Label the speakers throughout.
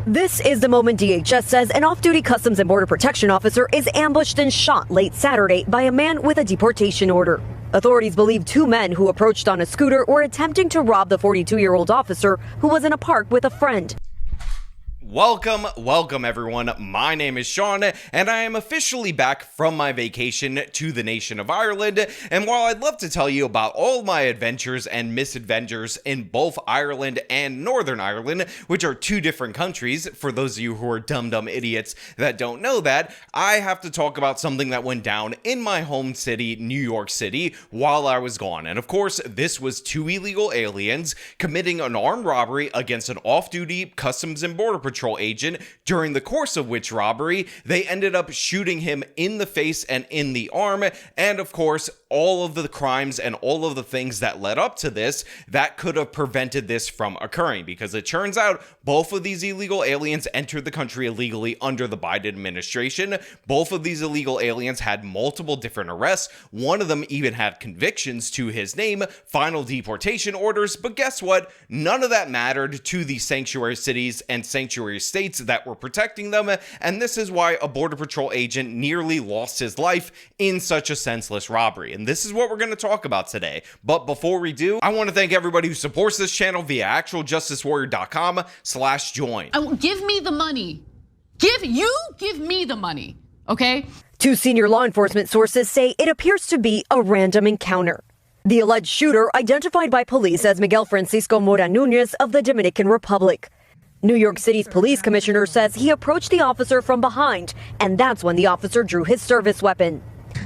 Speaker 1: This is the moment DHS says an off-duty Customs and Border Protection officer is ambushed and shot late Saturday by a man with a deportation order. Authorities believe two men who approached on a scooter were attempting to rob the 42-year-old officer who was in a park with a friend.
Speaker 2: Welcome everyone. My name is Sean, and I am officially back from my vacation to the nation of Ireland. And while I'd love to tell you about all my adventures and misadventures in both Ireland and Northern Ireland, which are two different countries, for those of you who are dumb idiots that don't know that, I have to talk about something that went down in my home city, New York City, while I was gone. And of course, this was two illegal aliens committing an armed robbery against an off-duty Customs and Border Patrol agent, during the course of which robbery they ended up shooting him in the face and in the arm. And of course, all of the crimes and all of the things that led up to this that could have prevented this from occurring, because it turns out both of these illegal aliens entered the country illegally under the Biden administration. Both of these illegal aliens had multiple different arrests. One of them even had convictions to his name, final deportation orders. But guess what? None of that mattered to the sanctuary cities and sanctuary states that were protecting them, and this is why a Border Patrol agent nearly lost his life in such a senseless robbery. And this is what we're going to talk about today. But before we do, I want to thank everybody who supports this channel via actualjusticewarrior.com/join.
Speaker 3: Give me the money. Give me the money, okay?
Speaker 1: Two senior law enforcement sources say it appears to be a random encounter. The alleged shooter, identified by police as Miguel Francisco Mora Nunez of the Dominican Republic. New York City's police commissioner says he approached the officer from behind, and that's when the officer drew his service weapon.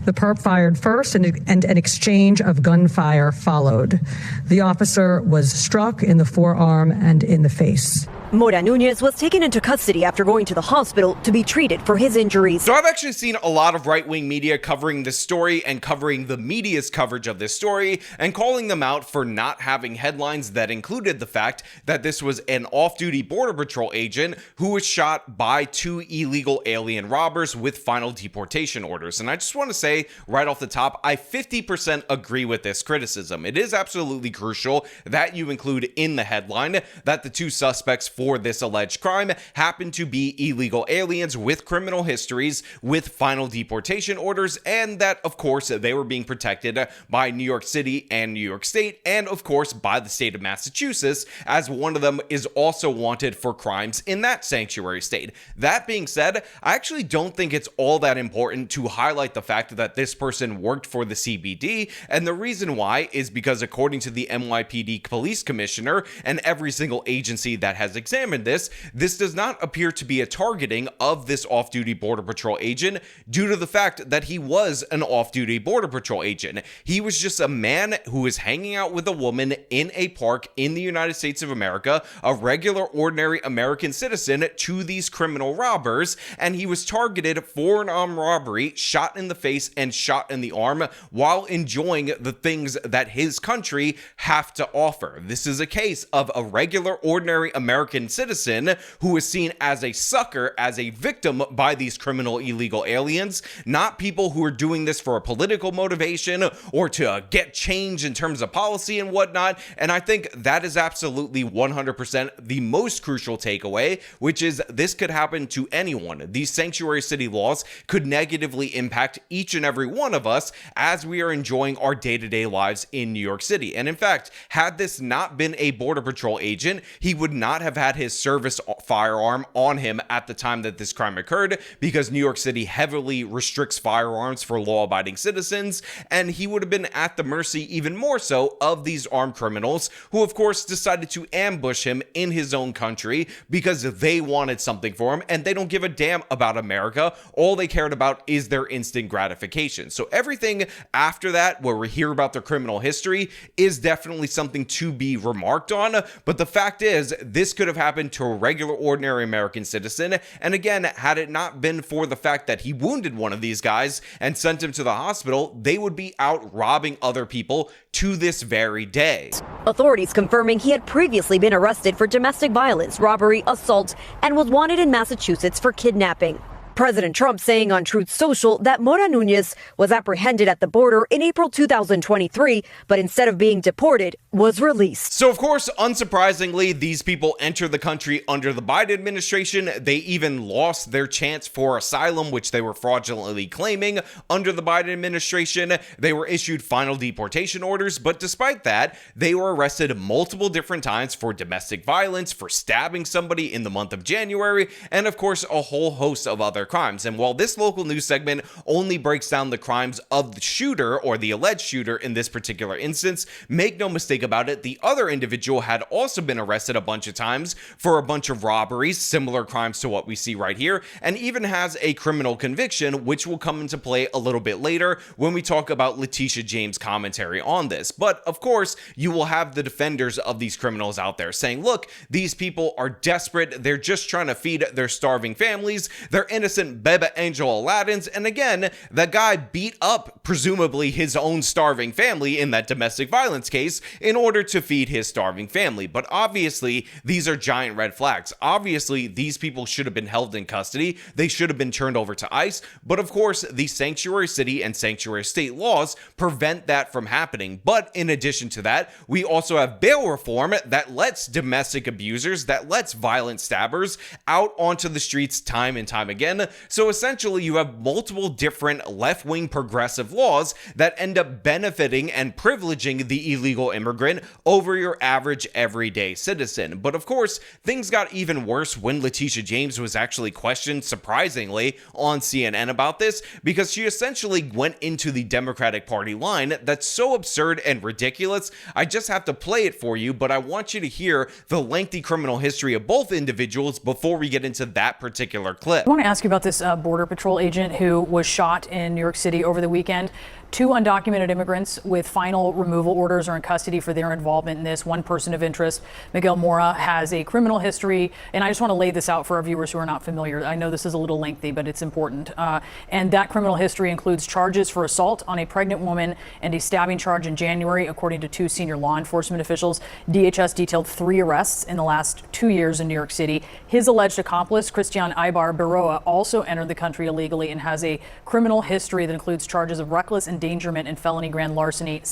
Speaker 4: The perp fired first, and an exchange of gunfire followed. The officer was struck in the forearm and in the face.
Speaker 1: Mora Nunez was taken into custody after going to the hospital to be treated for his injuries.
Speaker 2: So I've actually seen a lot of right-wing media covering this story and covering the media's coverage of this story and calling them out for not having headlines that included the fact that this was an off-duty Border Patrol agent who was shot by two illegal alien robbers with final deportation orders. And I just want to say right off the top, I 50% agree with this criticism. It is absolutely crucial that you include in the headline that the two suspects for this alleged crime happen to be illegal aliens with criminal histories with final deportation orders, and that of course they were being protected by New York City and New York State, and of course by the state of Massachusetts, as one of them is also wanted for crimes in that sanctuary state. That being said, I actually don't think it's all that important to highlight the fact that this person worked for the CBD, and the reason why is because according to the NYPD police commissioner and every single agency that has examined this does not appear to be a targeting of this off-duty Border Patrol agent due to the fact that he was an off-duty Border Patrol agent. He was just a man who was hanging out with a woman in a park in the United States of America, a regular, ordinary American citizen to these criminal robbers, and he was targeted for an armed robbery, shot in the face and shot in the arm while enjoying the things that his country have to offer. This is a case of a regular, ordinary American citizen who is seen as a sucker, as a victim by these criminal illegal aliens, not people who are doing this for a political motivation or to get change in terms of policy and whatnot. And I think that is absolutely 100% the most crucial takeaway, which is this could happen to anyone. These sanctuary city laws could negatively impact each and every one of us as we are enjoying our day-to-day lives in New York City. And in fact, had this not been a Border Patrol agent, he would not have had his service firearm on him at the time that this crime occurred, because New York City heavily restricts firearms for law-abiding citizens, and he would have been at the mercy even more so of these armed criminals who of course decided to ambush him in his own country because they wanted something for him and they don't give a damn about America. All they cared about is their instant gratification. So everything after that, where we hear about their criminal history, is definitely something to be remarked on. But the fact is, this could have happened to a regular, ordinary American citizen. And again, had it not been for the fact that he wounded one of these guys and sent him to the hospital, they would be out robbing other people to this very day.
Speaker 1: Authorities confirming he had previously been arrested for domestic violence, robbery, assault, and was wanted in Massachusetts for kidnapping. President Trump saying on Truth Social that Mora Nunez was apprehended at the border in April 2023, but instead of being deported, was released.
Speaker 2: So, of course, unsurprisingly, these people entered the country under the Biden administration. They even lost their chance for asylum, which they were fraudulently claiming under the Biden administration. They were issued final deportation orders, but despite that, they were arrested multiple different times for domestic violence, for stabbing somebody in the month of January, and of course, a whole host of other crimes. And while this local news segment only breaks down the crimes of the shooter or the alleged shooter in this particular instance, make no mistake about it, the other individual had also been arrested a bunch of times for a bunch of robberies, similar crimes to what we see right here, and even has a criminal conviction, which will come into play a little bit later when we talk about Leticia James' commentary on this. But of course, you will have the defenders of these criminals out there saying, look, these people are desperate, they're just trying to feed their starving families, they're innocent Bebe Angel Aladdins, and again, the guy beat up presumably his own starving family in that domestic violence case in order to feed his starving family. But obviously, these are giant red flags. Obviously, these people should have been held in custody. They should have been turned over to ICE. But of course, the sanctuary city and sanctuary state laws prevent that from happening. But in addition to that, we also have bail reform that lets domestic abusers, that lets violent stabbers out onto the streets time and time again. So essentially, you have multiple different left-wing progressive laws that end up benefiting and privileging the illegal immigrant over your average everyday citizen. But of course, things got even worse when Leticia James was actually questioned, surprisingly, on CNN about this, because she essentially went into the Democratic Party line that's so absurd and ridiculous. I just have to play it for you, but I want you to hear the lengthy criminal history of both individuals before we get into that particular clip.
Speaker 5: I want to ask you about this Border Patrol agent who was shot in New York City over the weekend. 2 undocumented immigrants with final removal orders are in custody for their involvement in this. One person of interest, Miguel Mora, has a criminal history. And I just want to lay this out for our viewers who are not familiar. I know this is a little lengthy, but it's important. And that criminal history includes charges for assault on a pregnant woman and a stabbing charge in January, according to 2 senior law enforcement officials. DHS detailed 3 arrests in the last 2 years in New York City. His alleged accomplice, Christian Aybar-Berroa, also entered the country illegally and has a criminal history that includes charges of reckless endangerment and felony grand larceny.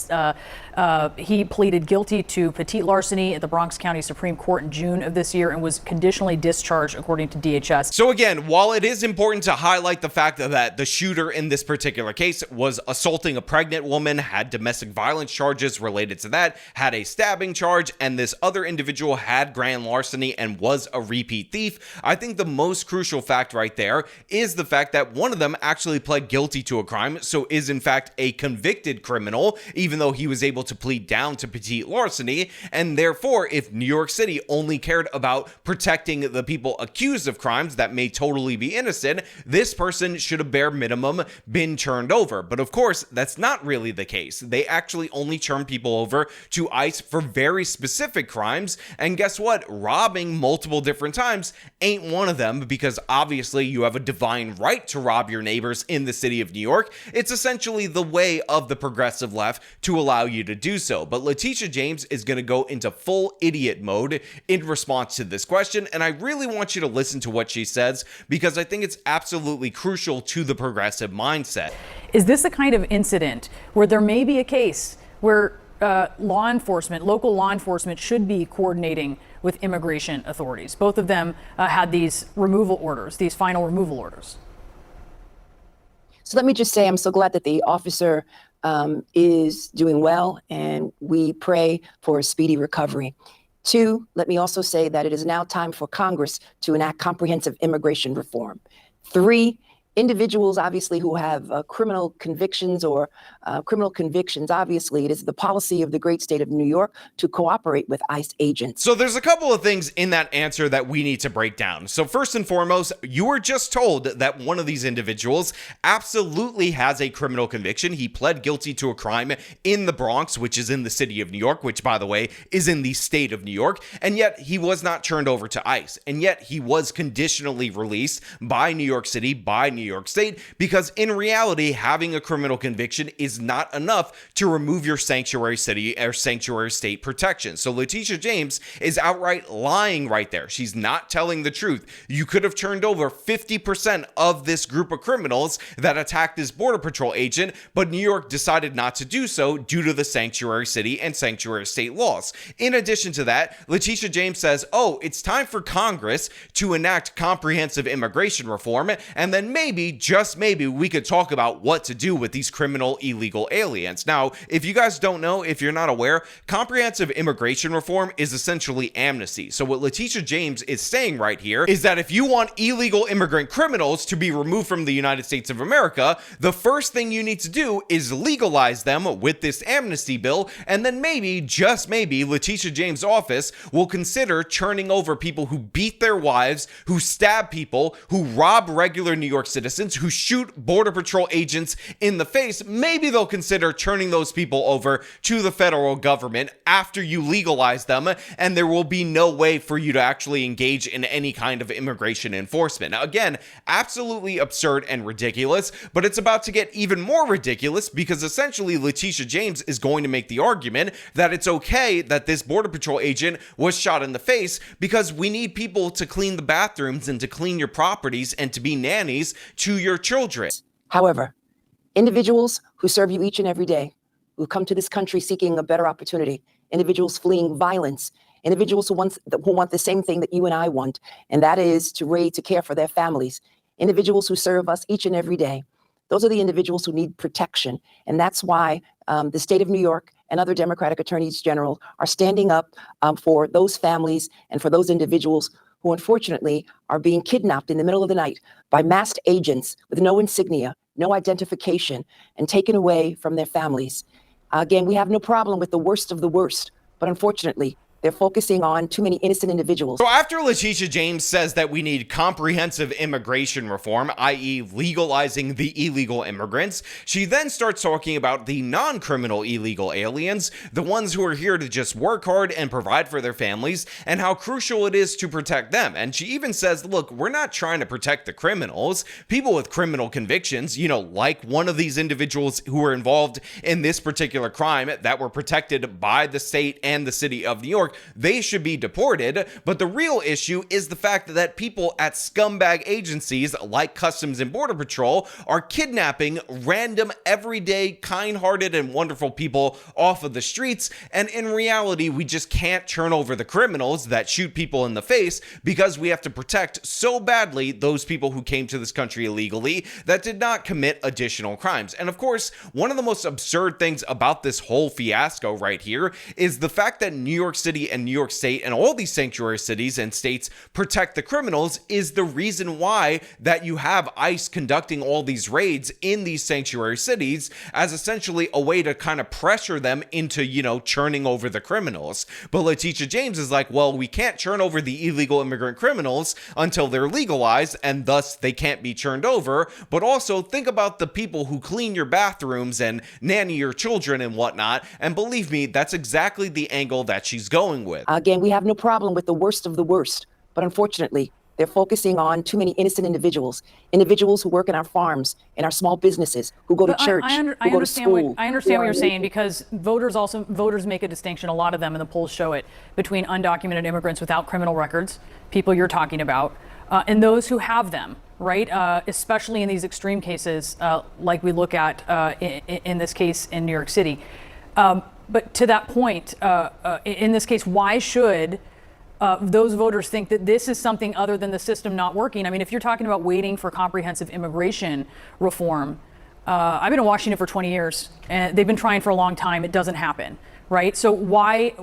Speaker 5: He pleaded guilty to petite larceny at the Bronx County Supreme Court in June of this year and was conditionally discharged, according to DHS.
Speaker 2: So again, while it is important to highlight the fact that the shooter in this particular case was assaulting a pregnant woman, had domestic violence charges related to that, had a stabbing charge, and this other individual had grand larceny and was a repeat thief, I think the most crucial fact right there is the fact that one of them actually pled guilty to a crime, so is in fact a convicted criminal, even though he was able to plead down to petite larceny. And therefore, if New York City only cared about protecting the people accused of crimes that may totally be innocent, this person should have bare minimum been turned over. But of course, that's not really the case. They actually only turn people over to ICE for very specific crimes. And guess what? Robbing multiple different times ain't one of them, because obviously you have a divine right to rob your neighbors in the city of New York. It's essentially the way of the progressive left to allow you to do so. But Leticia James is going to go into full idiot mode in response to this question, and I really want you to listen to what she says, because I think it's absolutely crucial to the progressive mindset.
Speaker 5: Is this the kind of incident where there may be a case where law enforcement, local law enforcement, should be coordinating with immigration authorities? Both of them had these removal orders, these final removal orders.
Speaker 6: So let me just say, I'm so glad that the officer is doing well, and we pray for a speedy recovery. 2, let me also say that it is now time for Congress to enact comprehensive immigration reform. 3, individuals, obviously, who have criminal convictions, obviously, it is the policy of the great state of New York to cooperate with ICE agents.
Speaker 2: So there's a couple of things in that answer that we need to break down. So first and foremost, you were just told that one of these individuals absolutely has a criminal conviction. He pled guilty to a crime in the Bronx, which is in the city of New York, which, by the way, is in the state of New York. And yet he was not turned over to ICE. And yet he was conditionally released by New York City, by New York State, because in reality, having a criminal conviction is not enough to remove your sanctuary city or sanctuary state protection. So Leticia James is outright lying right there. She's not telling the truth. You could have turned over 50% of this group of criminals that attacked this Border Patrol agent, but New York decided not to do so due to the sanctuary city and sanctuary state laws. In addition to that, Leticia James says, oh, it's time for Congress to enact comprehensive immigration reform, and then maybe, just maybe, we could talk about what to do with these criminal illegal aliens. Now, if you guys don't know, if you're not aware, comprehensive immigration reform is essentially amnesty. So what Leticia James is saying right here is that if you want illegal immigrant criminals to be removed from the United States of America, the first thing you need to do is legalize them with this amnesty bill, and then maybe, just maybe, Leticia James' office will consider churning over people who beat their wives, who stab people, who rob regular New York citizens, who shoot Border Patrol agents in the face. Maybe they'll consider turning those people over to the federal government after you legalize them, and there will be no way for you to actually engage in any kind of immigration enforcement. Now, again, absolutely absurd and ridiculous, but it's about to get even more ridiculous because essentially Leticia James is going to make the argument that it's okay that this Border Patrol agent was shot in the face because we need people to clean the bathrooms and to clean your properties and to be nannies to your children.
Speaker 6: However, individuals who serve you each and every day, who come to this country seeking a better opportunity, individuals fleeing violence, individuals who want the same thing that you and I want, and that is to care for their families, individuals who serve us each and every day. Those are the individuals who need protection. And that's why the state of New York and other Democratic attorneys general are standing up for those families and for those individuals who unfortunately are being kidnapped in the middle of the night by masked agents with no insignia, no identification, and taken away from their families. Again, we have no problem with the worst of the worst, but unfortunately, they're focusing on too many innocent individuals.
Speaker 2: So after Leticia James says that we need comprehensive immigration reform, i.e. legalizing the illegal immigrants, she then starts talking about the non-criminal illegal aliens, the ones who are here to just work hard and provide for their families, and how crucial it is to protect them. And she even says, look, we're not trying to protect the criminals, people with criminal convictions, like one of these individuals who were involved in this particular crime that were protected by the state and the city of New York. They should be deported, but the real issue is the fact that people at scumbag agencies like Customs and Border Patrol are kidnapping random, everyday, kind-hearted, and wonderful people off of the streets, and in reality, we just can't turn over the criminals that shoot people in the face because we have to protect so badly those people who came to this country illegally that did not commit additional crimes. And of course, one of the most absurd things about this whole fiasco right here is the fact that New York City and New York State and all these sanctuary cities and states protect the criminals is the reason why that you have ICE conducting all these raids in these sanctuary cities as essentially a way to kind of pressure them into, churning over the criminals. But Leticia James is like, well, we can't churn over the illegal immigrant criminals until they're legalized, and thus they can't be churned over. But also think about the people who clean your bathrooms and nanny your children and whatnot. And believe me, that's exactly the angle that she's going with.
Speaker 6: Again, we have no problem with the worst of the worst, but unfortunately, they're focusing on too many innocent individuals who work in our farms, in our small businesses, who go to church, who go to school.
Speaker 5: I understand what you're saying, because voters make a distinction, a lot of them, and the polls show it, between undocumented immigrants without criminal records, people you're talking about, and those who have them, right? Especially in these extreme cases, like we look at in this case in New York City. But to that point, in this case, why should those voters think that this is something other than the system not working? I mean, if you're talking about waiting for comprehensive immigration reform, I've been in Washington for 20 years, and they've been trying for a long time. It doesn't happen, right? So why,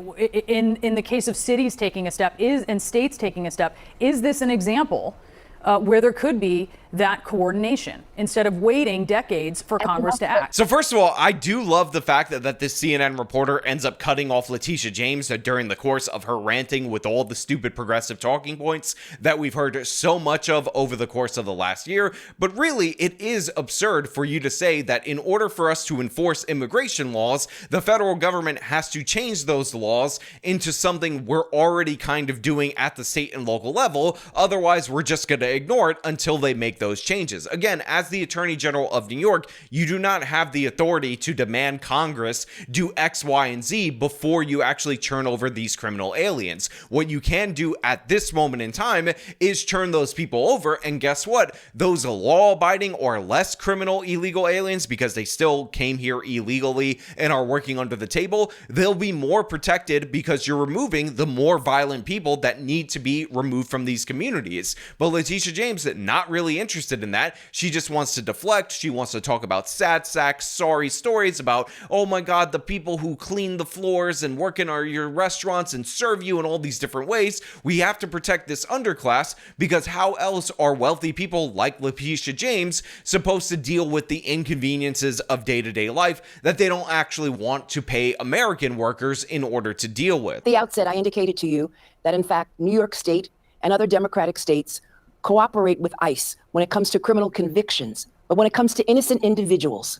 Speaker 5: in the case of cities taking a step and states taking a step, is this an example where there could be that coordination instead of waiting decades for Congress to act?
Speaker 2: So first of all, I do love the fact that this CNN reporter ends up cutting off Leticia James during the course of her ranting with all the stupid progressive talking points that we've heard so much of over the course of the last year. But really, it is absurd for you to say that in order for us to enforce immigration laws, the federal government has to change those laws into something we're already kind of doing at the state and local level. Otherwise, we're just going to ignore it until they make make those changes. Again, as the Attorney General of New York, you do not have the authority to demand Congress do X, Y, and Z before you actually turn over these criminal aliens. What you can do at this moment in time is turn those people over, and guess what? Those law-abiding or less criminal illegal aliens, because they still came here illegally and are working under the table, they'll be more protected because you're removing the more violent people that need to be removed from these communities. But Leticia James, not really interested in that. She just wants to deflect. She wants to talk about sad sacks, sorry stories about, oh my God, the people who clean the floors and work in your restaurants and serve you in all these different ways. We have to protect this underclass, because how else are wealthy people like Leticia James supposed to deal with the inconveniences of day-to-day life that they don't actually want to pay American workers in order to deal with?
Speaker 6: At the outset, I indicated to you that, in fact, New York State and other democratic states cooperate with ICE when it comes to criminal convictions. But when it comes to innocent individuals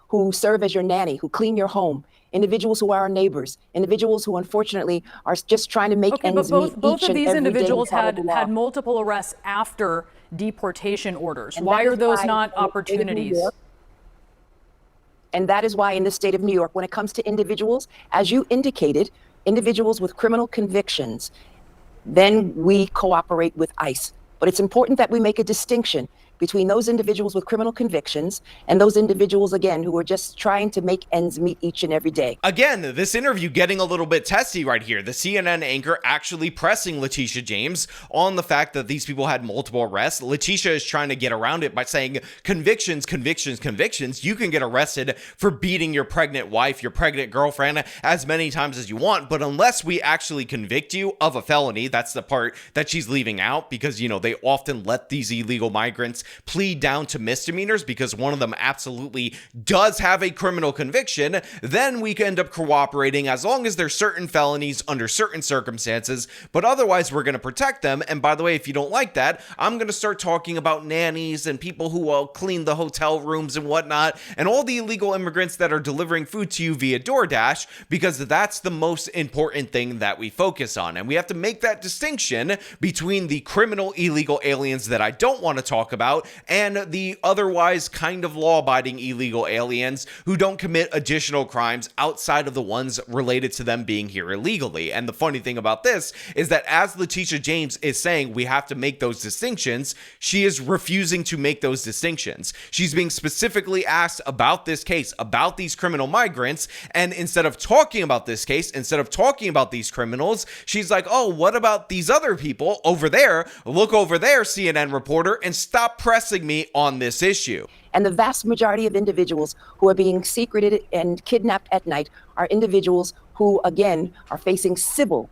Speaker 6: who serve as your nanny, who clean your home, individuals who are our neighbors, individuals who unfortunately are just trying to make ends meet.
Speaker 5: Both of these individuals had multiple arrests after deportation orders. Why are those not opportunities?
Speaker 6: And that is why in the state of New York, when it comes to individuals, as you indicated, individuals with criminal convictions, then we cooperate with ICE. But it's important that we make a distinction between those individuals with criminal convictions and those individuals, again, who are just trying to make ends meet each and every day.
Speaker 2: Again, this interview getting a little bit testy right here. The CNN anchor actually pressing Leticia James on the fact that these people had multiple arrests. Leticia is trying to get around it by saying convictions. You can get arrested for beating your pregnant wife, your pregnant girlfriend as many times as you want. But unless we actually convict you of a felony, that's the part that she's leaving out, because, you know, they often let these illegal migrants plead down to misdemeanors because one of them absolutely does have a criminal conviction, then we can end up cooperating as long as there's certain felonies under certain circumstances, but otherwise we're going to protect them. And by the way, if you don't like that, I'm going to start talking about nannies and people who will clean the hotel rooms and whatnot, and all the illegal immigrants that are delivering food to you via DoorDash, because that's the most important thing that we focus on. And we have to make that distinction between the criminal illegal aliens that I don't want to talk about and the otherwise kind of law-abiding illegal aliens who don't commit additional crimes outside of the ones related to them being here illegally. And the funny thing about this is that as Leticia James is saying we have to make those distinctions, she is refusing to make those distinctions. She's being specifically asked about this case, about these criminal migrants, and instead of talking about this case, instead of talking about these criminals, she's like, oh, what about these other people over there? Look over there, CNN reporter, and stop pressing me on this issue.
Speaker 6: And the vast majority of individuals who are being secreted and kidnapped at night are individuals who, again, are facing civil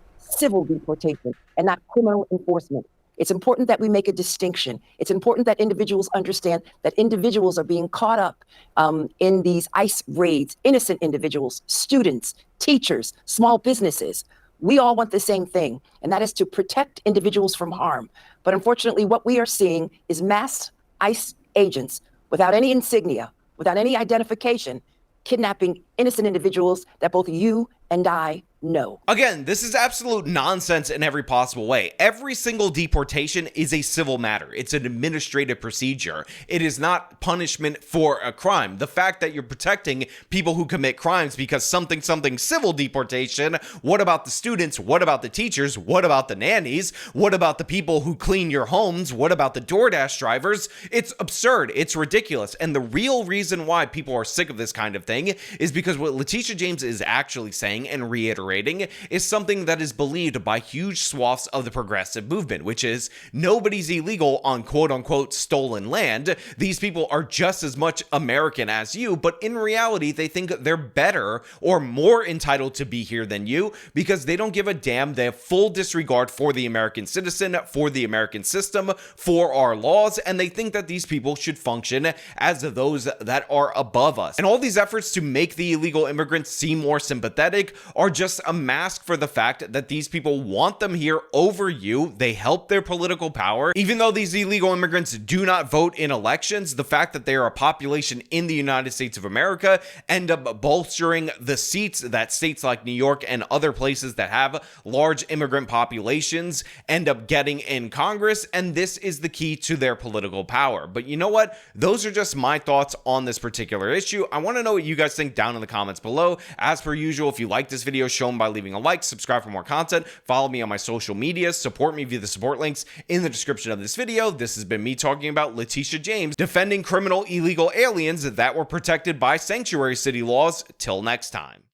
Speaker 6: deportation and not criminal enforcement. It's important that we make a distinction. It's important that individuals understand that individuals are being caught up in these ICE raids, innocent individuals, students, teachers, small businesses. We all want the same thing, and that is to protect individuals from harm. But unfortunately, what we are seeing is mass ICE agents without any insignia, without any identification, kidnapping innocent individuals that both you and I know.
Speaker 2: Again, this is absolute nonsense in every possible way. Every single deportation is a civil matter. It's an administrative procedure. It is not punishment for a crime. The fact that you're protecting people who commit crimes because something civil deportation, what about the students? What about the teachers? What about the nannies? What about the people who clean your homes? What about the DoorDash drivers? It's absurd. It's ridiculous. And the real reason why people are sick of this kind of thing is because what Leticia James is actually saying and reiterating is something that is believed by huge swaths of the progressive movement, which is nobody's illegal on quote-unquote stolen land. These people are just as much American as you, but in reality, they think they're better or more entitled to be here than you because they don't give a damn. They have full disregard for the American citizen, for the American system, for our laws, and they think that these people should function as those that are above us. And all these efforts to make the illegal immigrants seem more sympathetic are just just a mask for the fact that these people want them here over you. They help their political power. Even though these illegal immigrants do not vote in elections, the fact that they are a population in the United States of America end up bolstering the seats that states like New York and other places that have large immigrant populations end up getting in Congress, and this is the key to their political power. But you know what? Those are just my thoughts on this particular issue. I want to know what you guys think down in the comments below. As per usual, if you like this video, show them by leaving a like, subscribe for more content, follow me on my social media, support me via the support links in the description of this video. This has been me talking about Leticia James defending criminal illegal aliens that were protected by sanctuary city laws. Till next time.